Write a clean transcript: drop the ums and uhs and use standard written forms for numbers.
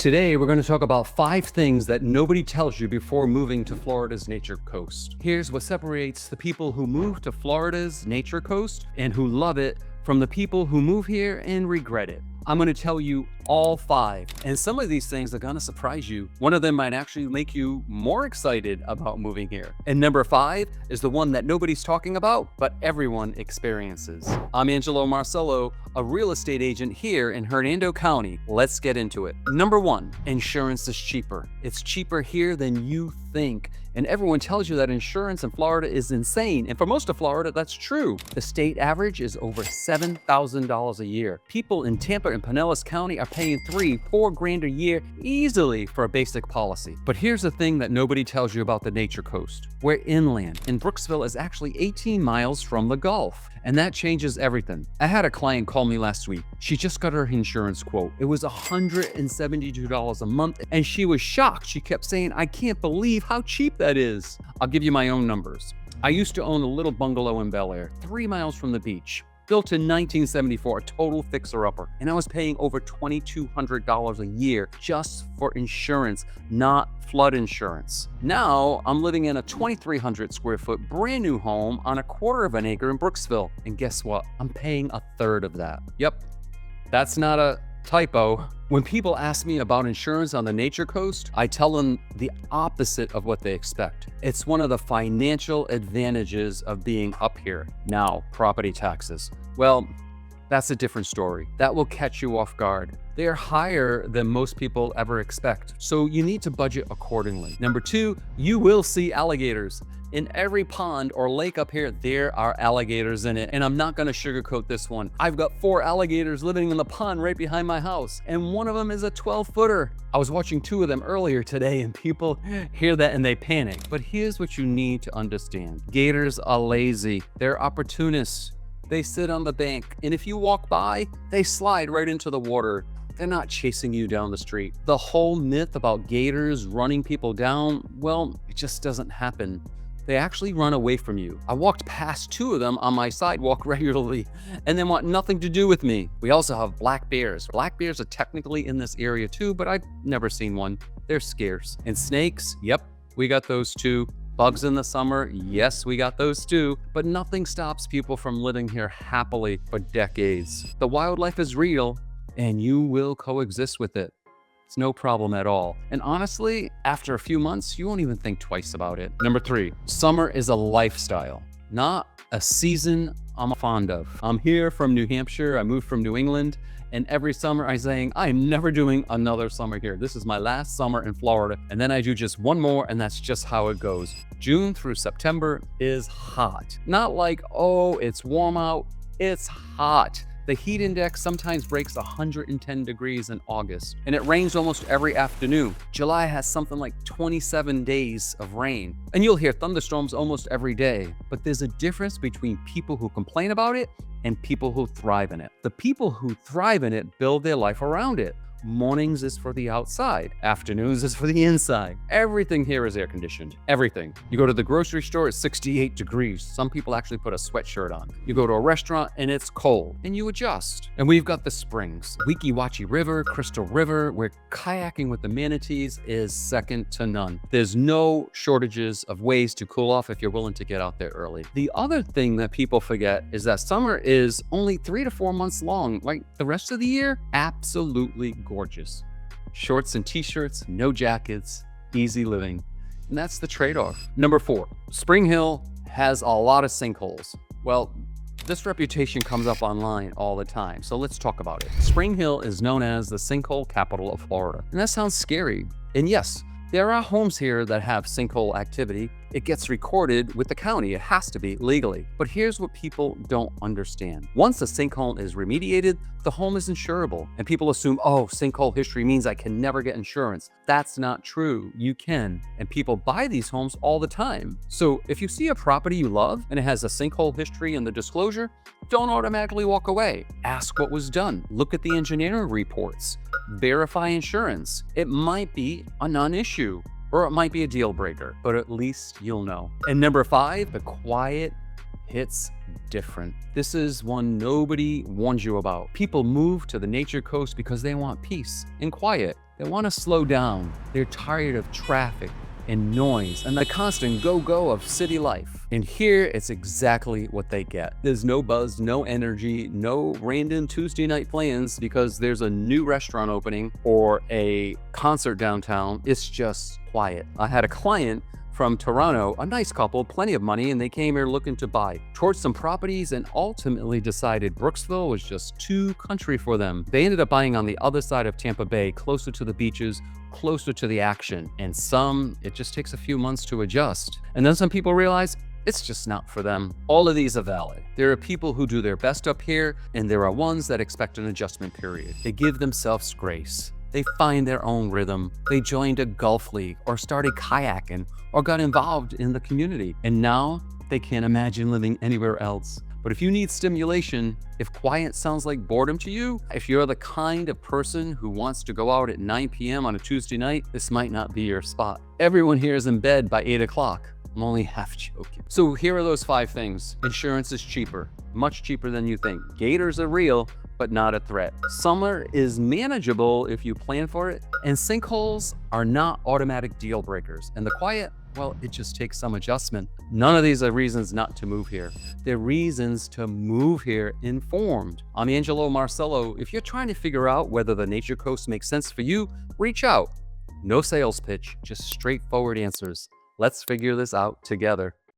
Today, we're going to talk about 5 things that nobody tells you before moving to Florida's Nature Coast. Here's what separates the people who move to Florida's Nature Coast and who love it from the people who move here and regret it. I'm going to tell you all 5, and some of these things are going to surprise you. One of them might actually make you more excited about moving here. And number 5 is the one that nobody's talking about, but everyone experiences. I'm Angelo Marcello, a real estate agent here in Hernando County. Let's get into it. Number 1, insurance is cheaper. It's cheaper here than you think. And everyone tells you that insurance in Florida is insane. And for most of Florida, that's true. The state average is over $7,000 a year. People in Tampa and Pinellas County are paying $3-4 grand a year easily for a basic policy. But here's the thing that nobody tells you about the Nature Coast. We're inland, and Brooksville is actually 18 miles from the Gulf. And that changes everything. I had a client call me last week. She just got her insurance quote. It was $172 a month, and she was shocked. She kept saying, "I can't believe how cheap that is." I'll give you my own numbers. I used to own a little bungalow in Bel Air, 3 miles from the beach. Built in 1974, a total fixer-upper, and I was paying over $2,200 a year just for insurance, not flood insurance. Now, I'm living in a 2,300 square foot brand new home on a 1/4 of an acre in Brooksville, and guess what? I'm paying 1/3 of that. Yep, that's not a typo. When people ask me about insurance on the Nature Coast, I tell them the opposite of what they expect. It's one of the financial advantages of being up here. Now, property taxes. Well, that's a different story. That will catch you off guard. They are higher than most people ever expect, so you need to budget accordingly. Number 2, you will see alligators. In every pond or lake up here, there are alligators in it. And I'm not gonna sugarcoat this one. I've got 4 alligators living in the pond right behind my house, and one of them is a 12-footer. I was watching 2 of them earlier today, and people hear that and they panic. But here's what you need to understand. Gators are lazy. They're opportunists. They sit on the bank, and if you walk by, they slide right into the water. They're not chasing you down the street. The whole myth about gators running people down, well, it just doesn't happen. They actually run away from you. I walked past 2 of them on my sidewalk regularly and they want nothing to do with me. We also have black bears. Black bears are technically in this area too, but I've never seen one. They're scarce. And snakes, yep, we got those too. Bugs in the summer, yes, we got those too. But nothing stops people from living here happily for decades. The wildlife is real and you will coexist with it. It's no problem at all. And honestly, after a few months, you won't even think twice about it. Number 3, summer is a lifestyle, not a season I'm fond of. I'm here from New Hampshire. I moved from New England. And every summer I'm saying, I'm never doing another summer here. This is my last summer in Florida. And then I do just one more, and that's just how it goes. June through September is hot. Not like, oh, it's warm out. It's hot. The heat index sometimes breaks 110 degrees in August, and it rains almost every afternoon. July has something like 27 days of rain, and you'll hear thunderstorms almost every day. But there's a difference between people who complain about it and people who thrive in it. The people who thrive in it build their life around it. Mornings is for the outside. Afternoons is for the inside. Everything here is air conditioned. Everything. You go to the grocery store, it's 68 degrees. Some people actually put a sweatshirt on. You go to a restaurant and it's cold, and you adjust. And we've got the springs. Weeki Wachee River, Crystal River, where kayaking with the manatees is second to none. There's no shortages of ways to cool off if you're willing to get out there early. The other thing that people forget is that summer is only 3 to 4 months long. Like the rest of the year, absolutely gorgeous. Shorts and t-shirts, no jackets, easy living. And that's the trade-off. Number 4, Spring Hill has a lot of sinkholes. Well, this reputation comes up online all the time, so let's talk about it. Spring Hill is known as the sinkhole capital of Florida. And that sounds scary. And yes, there are homes here that have sinkhole activity. It gets recorded with the county. It has to be legally. But here's what people don't understand. Once a sinkhole is remediated, the home is insurable. And people assume, oh, sinkhole history means I can never get insurance. That's not true. You can. And people buy these homes all the time. So if you see a property you love and it has a sinkhole history in the disclosure, don't automatically walk away. Ask what was done. Look at the engineering reports. Verify insurance. It might be a non-issue. Or it might be a deal breaker, but at least you'll know. And number 5, the quiet hits different. This is one nobody warns you about. People move to the Nature Coast because they want peace and quiet. They want to slow down. They're tired of traffic and noise and the constant go-go of city life. And here, it's exactly what they get. There's no buzz, no energy, no random Tuesday night plans because there's a new restaurant opening or a concert downtown. It's just quiet. I had a client from Toronto, a nice couple, plenty of money, and they came here looking to buy, toured some properties, and ultimately decided Brooksville was just too country for them. They ended up buying on the other side of Tampa Bay, closer to the beaches, closer to the action. And some, it just takes a few months to adjust. And then some people realize it's just not for them. All of these are valid. There are people who do their best up here, and there are ones that expect an adjustment period. They give themselves grace. They find their own rhythm. They joined a golf league or started kayaking or got involved in the community. And now they can't imagine living anywhere else. But if you need stimulation, if quiet sounds like boredom to you, if you're the kind of person who wants to go out at 9 p.m. on a Tuesday night, this might not be your spot. Everyone here is in bed by 8 o'clock. I'm only half joking. So here are those 5 things. Insurance is cheaper, much cheaper than you think. Gators are real, but not a threat. Summer is manageable if you plan for it, and sinkholes are not automatic deal breakers. And the quiet, well, it just takes some adjustment. None of these are reasons not to move here. They're reasons to move here informed. I'm Angelo Marcello. If you're trying to figure out whether the Nature Coast makes sense for you, reach out. No sales pitch, just straightforward answers. Let's figure this out together.